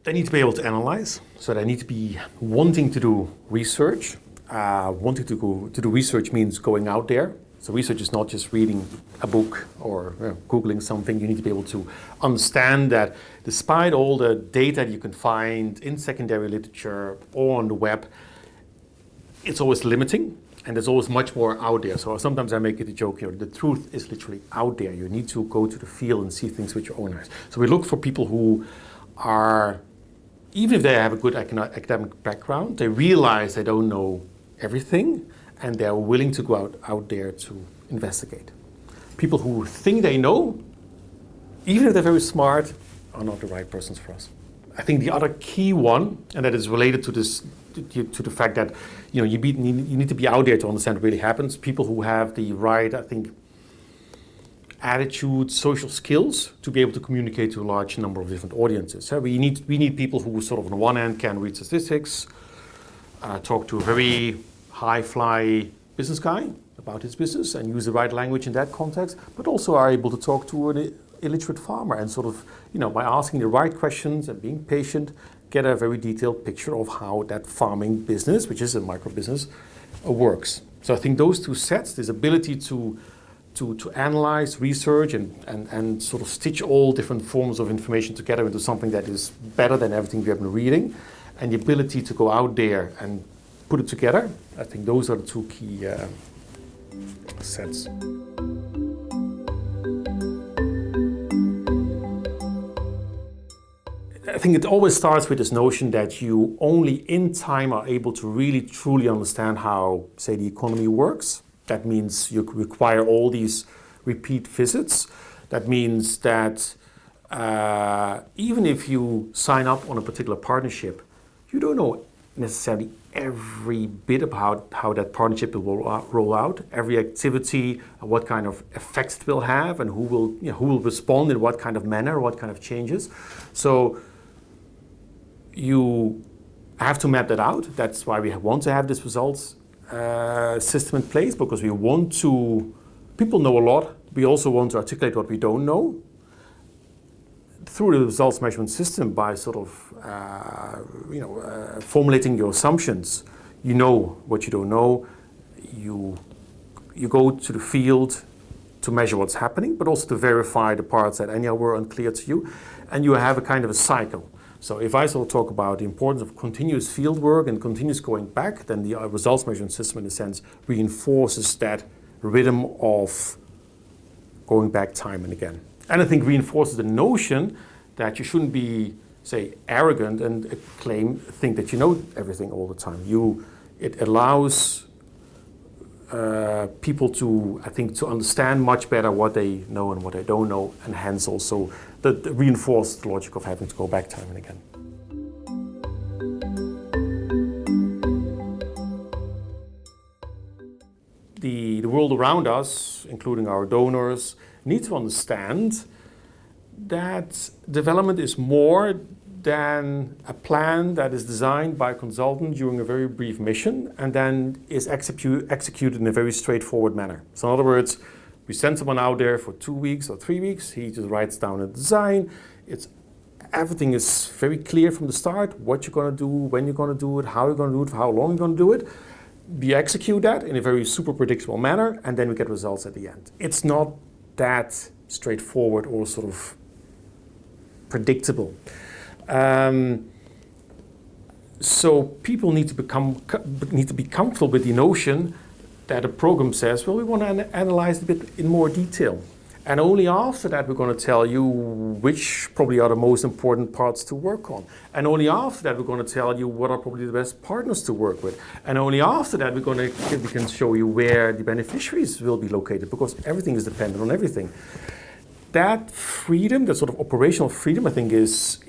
they need to be able to analyze. So they need to be wanting to do research. Wanting to do research means going out there. So research is not just reading a book or Googling something. You need to be able to understand that despite all the data you can find in secondary literature or on the web, it's always limiting and there's always much more out there. So sometimes I make it a joke here, the truth is literally out there. You need to go to the field and see things with your own eyes. So we look for people who are, even if they have a good academic background, they realize they don't know everything, and they're willing to go out there to investigate. People who think they know, even if they're very smart, are not the right persons for us. I think the other key one, and that is related to this, to the fact that you need to be out there to understand what really happens. People who have the right, I think, attitude, social skills to be able to communicate to a large number of different audiences. So we need people who sort of on the one hand can read statistics, talk to a very high-fly business guy about his business and use the right language in that context, but also are able to talk to an illiterate farmer and sort of, by asking the right questions and being patient, get a very detailed picture of how that farming business, which is a micro business, works. So I think those two sets, this ability to analyze, research, and sort of stitch all different forms of information together into something that is better than everything we have been reading, and the ability to go out there and put it together, I think those are the two key sets. I think it always starts with this notion that you only in time are able to really truly understand how, say, the economy works. That means you require all these repeat visits. That means that even if you sign up on a particular partnership, you don't know necessarily every bit about how that partnership will roll out, every activity, what kind of effects it will have, and who will respond in what kind of manner, what kind of changes. So you have to map that out. That's why we want to have this results system in place, because we want to, people know a lot, we also want to articulate what we don't know through the results measurement system by sort of formulating your assumptions. You know what you don't know, you go to the field to measure what's happening, but also to verify the parts that anyhow were unclear to you, and you have a kind of a cycle. So if I sort of talk about the importance of continuous field work and continuous going back, then the results measurement system in a sense reinforces that rhythm of going back time and again. And I think reinforces the notion that you shouldn't be, say, arrogant and think that you know everything all the time. It allows people to, I think, to understand much better what they know and what they don't know, and hence also the reinforced logic of having to go back time and again. The world around us, including our donors, need to understand that development is more than a plan that is designed by a consultant during a very brief mission and then is executed in a very straightforward manner. So in other words, we send someone out there for 2 weeks or 3 weeks, he just writes down a design, everything is very clear from the start, what you're going to do, when you're going to do it, how you're going to do it, for how long you're going to do it. We execute that in a very super predictable manner, and then we get results at the end. It's not that straightforward or sort of predictable. So people need to be comfortable with the notion that a program says, well, we want to analyze a bit in more detail. And only after that we're going to tell you which probably are the most important parts to work on. And only after that we're going to tell you what are probably the best partners to work with. And only after that we can show you where the beneficiaries will be located, because everything is dependent on everything. That freedom, that sort of operational freedom, I think is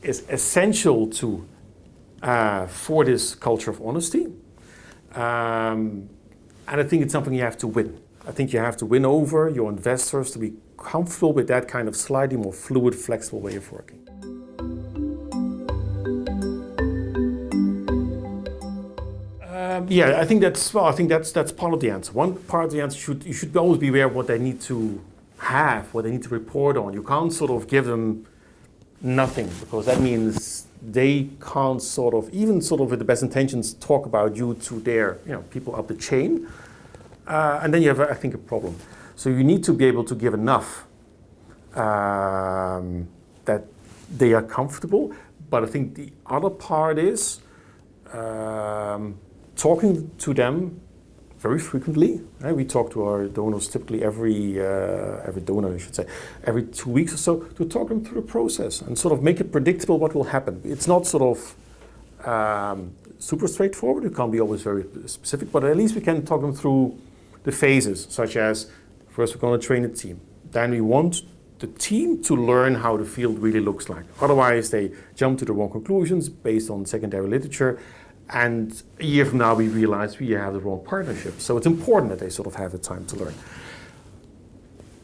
essential to for this culture of honesty. And I think it's something you have to win. I think you have to win over your investors to be comfortable with that kind of slightly more fluid, flexible way of working. I think that's part of the answer. One part of the answer you should always be aware of what they need to have, what they need to report on. You can't sort of give them nothing, because that means they can't sort of, even sort of with the best intentions, talk about you to their, people up the chain. And then you have, I think, a problem. So you need to be able to give enough that they are comfortable. But I think the other part is talking to them very frequently. Right? We talk to our donors typically every donor, I should say, every 2 weeks or so, to talk them through the process and sort of make it predictable what will happen. It's not sort of super straightforward. It can't be always very specific, but at least we can talk them through the phases, such as first we're going to train a team. Then we want the team to learn how the field really looks like. Otherwise, they jump to the wrong conclusions based on secondary literature. And a year from now, we realize we have the wrong partnership. So it's important that they sort of have the time to learn.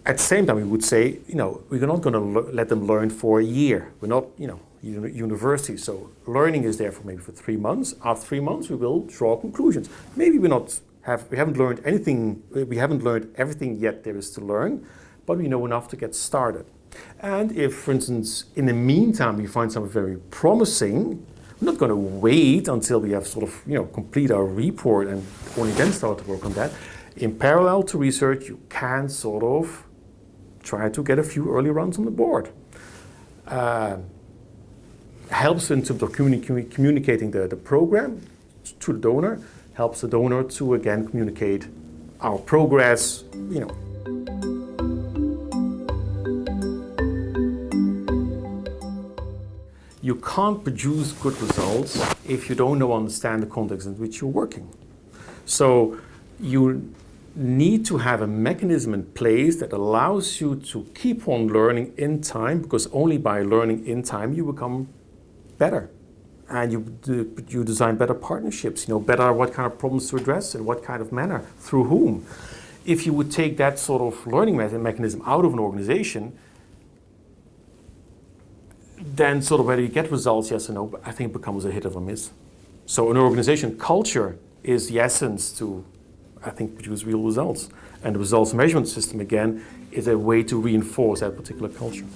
At the same time, we would say, we're not going to let them learn for a year. We're not, university. So learning is there for maybe for 3 months. After 3 months, we will draw conclusions. Maybe we haven't learned anything. We haven't learned everything yet there is to learn, but we know enough to get started. And if, for instance, in the meantime, we find something very promising, we're not going to wait until we have sort of, complete our report and only then start to work on that. In parallel to research, you can sort of try to get a few early runs on the board. Helps in terms of communicating the program to the donor, helps the donor to, again, communicate our progress, You can't produce good results if you don't understand the context in which you're working. So you need to have a mechanism in place that allows you to keep on learning in time, because only by learning in time you become better. And you design better partnerships, better what kind of problems to address in what kind of manner, through whom. If you would take that sort of learning mechanism out of an organization, then sort of whether you get results, yes or no, I think it becomes a hit or a miss. So an organization culture is the essence to, I think, produce real results. And the results measurement system, again, is a way to reinforce that particular culture.